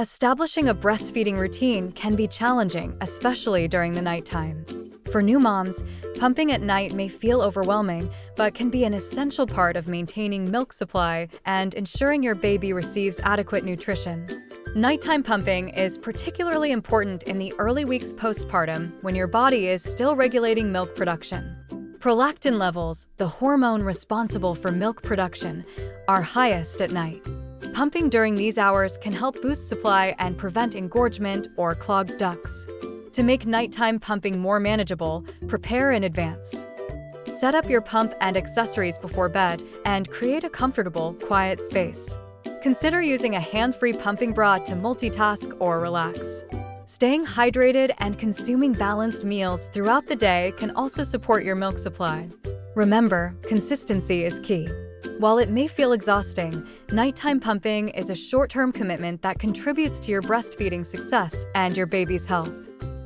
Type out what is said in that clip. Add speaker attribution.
Speaker 1: Establishing a breastfeeding routine can be challenging, especially during the nighttime. For new moms, pumping at night may feel overwhelming, but can be an essential part of maintaining milk supply and ensuring your baby receives adequate nutrition. Nighttime pumping is particularly important in the early weeks postpartum when your body is still regulating milk production. Prolactin levels, the hormone responsible for milk production, are highest at night. Pumping during these hours can help boost supply and prevent engorgement or clogged ducts. To make nighttime pumping more manageable, prepare in advance. Set up your pump and accessories before bed and create a comfortable, quiet space. Consider using a hand-free pumping bra to multitask or relax. Staying hydrated and consuming balanced meals throughout the day can also support your milk supply. Remember, consistency is key. While it may feel exhausting, nighttime pumping is a short-term commitment that contributes to your breastfeeding success and your baby's health.